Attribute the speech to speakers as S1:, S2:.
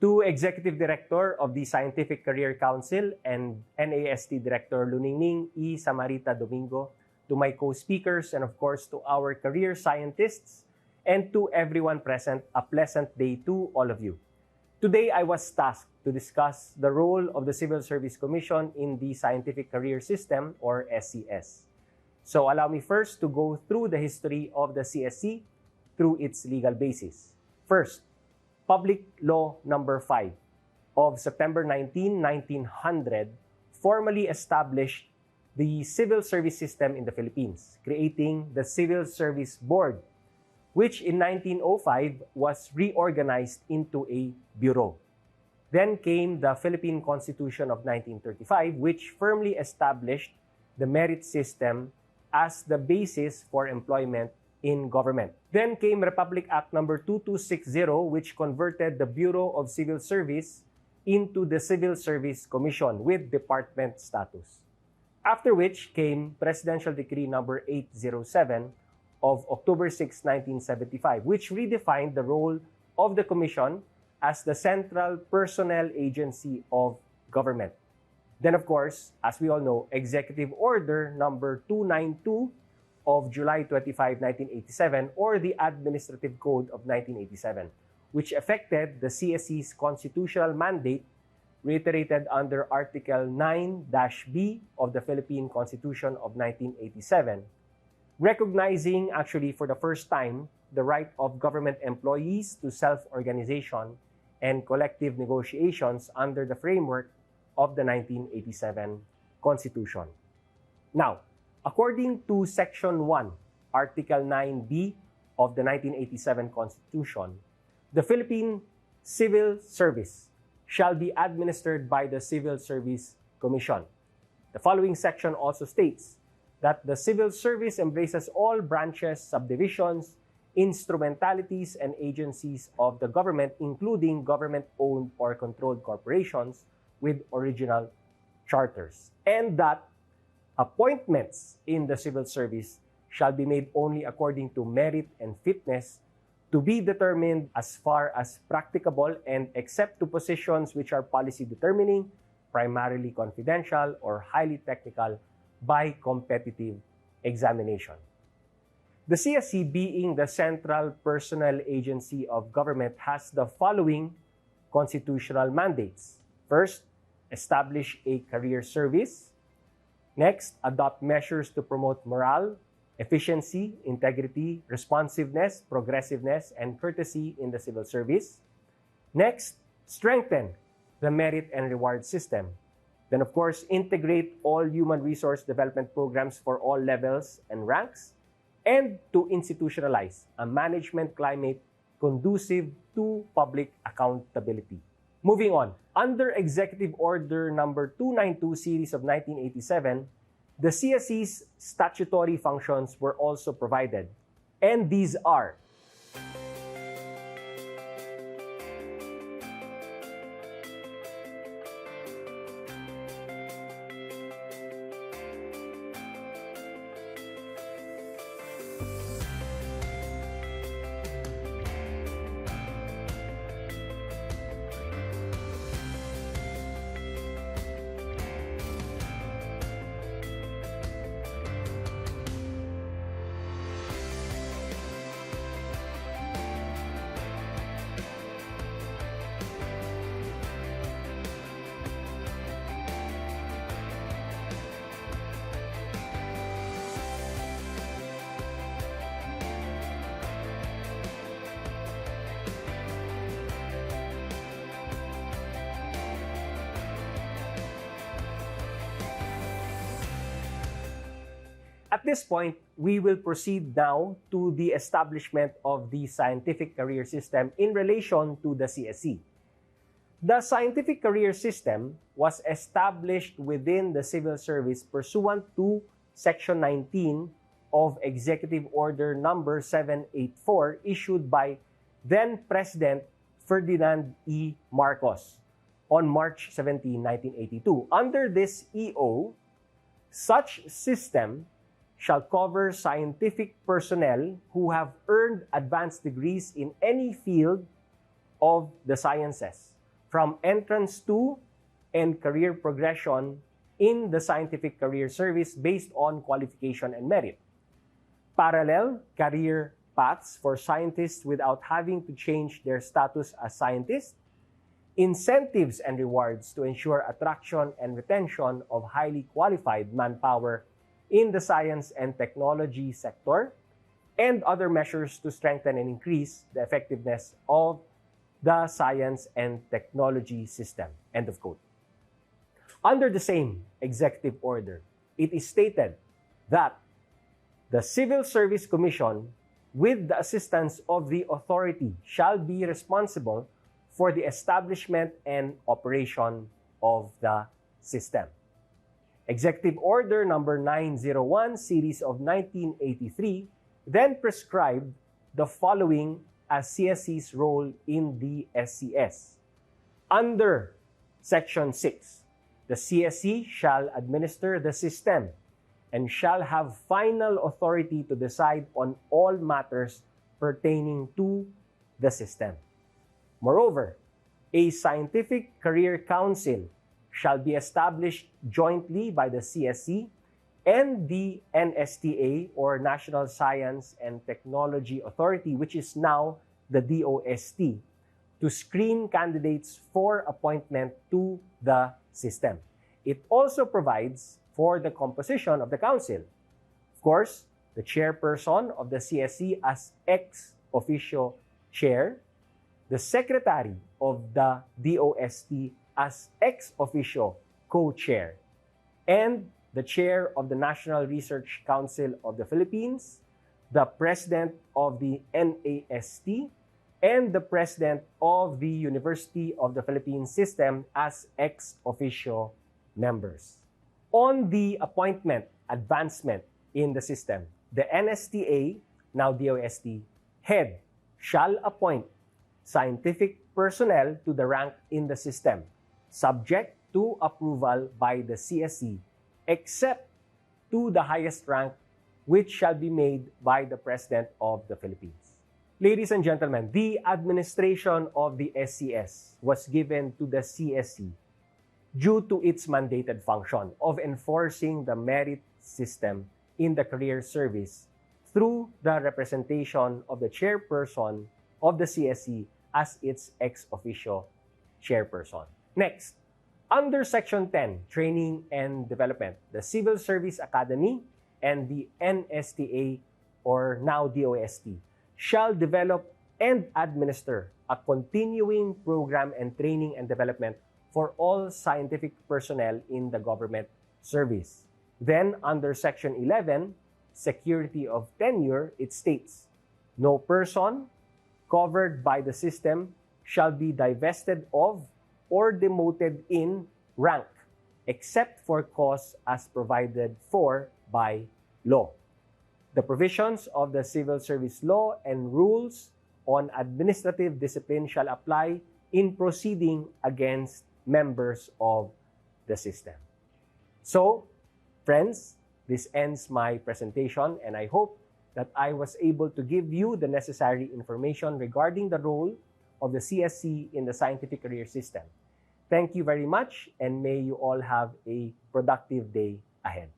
S1: To Executive Director of the Scientific Career Council and NAST Director Luningning E. Samarita Domingo, to my co-speakers, and of course to our career scientists, and to everyone present, a pleasant day to all of you. Today, I was tasked to discuss the role of the Civil Service Commission in the Scientific Career System, or SCS. So allow me first to go through the history of the CSC through its legal basis. First, Public Law Number 5 of September 19, 1900 formally established the civil service system in the Philippines, creating the Civil Service Board, which in 1905 was reorganized into a bureau. Then came the Philippine Constitution of 1935, which firmly established the merit system as the basis for employment in government. Then came Republic Act Number 2260, which converted the Bureau of Civil Service into the Civil Service Commission with department status. After which came Presidential Decree Number 807 of October 6, 1975, which redefined the role of the Commission as the central personnel agency of government. Then, of course, as we all know, Executive Order Number 292 of July 25, 1987, or the Administrative Code of 1987, which affected the CSC's constitutional mandate reiterated under Article 9-B of the Philippine Constitution of 1987, recognizing actually for the first time the right of government employees to self-organization and collective negotiations under the framework of the 1987 Constitution. Now, according to Section 1, Article 9B of the 1987 Constitution, the Philippine Civil Service shall be administered by the Civil Service Commission. The following section also states that the civil service embraces all branches, subdivisions, instrumentalities, and agencies of the government, including government-owned or controlled corporations with original charters, and that appointments in the civil service shall be made only according to merit and fitness, to be determined as far as practicable, and except to positions which are policy determining, primarily confidential, or highly technical by competitive examination. The CSC, being the central personnel agency of government, has the following constitutional mandates. First, establish a career service. Next, adopt measures to promote morale, efficiency, integrity, responsiveness, progressiveness, and courtesy in the civil service. Next, strengthen the merit and reward system. Then, of course, integrate all human resource development programs for all levels and ranks, and to institutionalize a management climate conducive to public accountability. Moving on, under Executive Order Number 292 Series of 1987, the CSC's statutory functions were also provided, and these are: At this point, we will proceed now to the establishment of the scientific career system in relation to the CSC. The scientific career system was established within the civil service pursuant to Section 19 of Executive Order Number 784 issued by then-President Ferdinand E. Marcos on March 17, 1982. Under this EO, such system shall cover scientific personnel who have earned advanced degrees in any field of the sciences, from entrance to and career progression in the scientific career service based on qualification and merit. Parallel career paths for scientists without having to change their status as scientists. Incentives and rewards to ensure attraction and retention of highly qualified manpower in the science and technology sector, and other measures to strengthen and increase the effectiveness of the science and technology system. End of quote. Under the same executive order, it is stated that the Civil Service Commission, with the assistance of the authority, shall be responsible for the establishment and operation of the system. Executive Order Number 901, Series of 1983, then prescribed the following as CSC's role in the SCS. Under Section 6, the CSC shall administer the system and shall have final authority to decide on all matters pertaining to the system. Moreover, a Scientific Career Council shall be established jointly by the CSC and the NSTA, or National Science and Technology Authority, which is now the DOST, to screen candidates for appointment to the system. It also provides for the composition of the council. Of course, the chairperson of the CSC as ex officio chair, the secretary of the DOST as ex officio co-chair, and the chair of the National Research Council of the Philippines, the president of the NAST, and the president of the University of the Philippines system as ex officio members. On the appointment advancement in the system, the NSTA, now DOST, head shall appoint scientific personnel to the rank in the system, subject to approval by the CSC, except to the highest rank, which shall be made by the President of the Philippines. Ladies and gentlemen, the administration of the SCS was given to the CSC due to its mandated function of enforcing the merit system in the career service through the representation of the chairperson of the CSC as its ex officio chairperson. Next, under Section 10, Training and Development, the Civil Service Academy and the NSTA, or now DOST, shall develop and administer a continuing program and training and development for all scientific personnel in the government service. Then, under Section 11, Security of Tenure, it states, no person covered by the system shall be divested of or demoted in rank, except for cause as provided for by law. The provisions of the Civil Service Law and rules on administrative discipline shall apply in proceeding against members of the system. So, friends, this ends my presentation, and I hope that I was able to give you the necessary information regarding the role of the CSC in the scientific career system. Thank you very much, and may you all have a productive day ahead.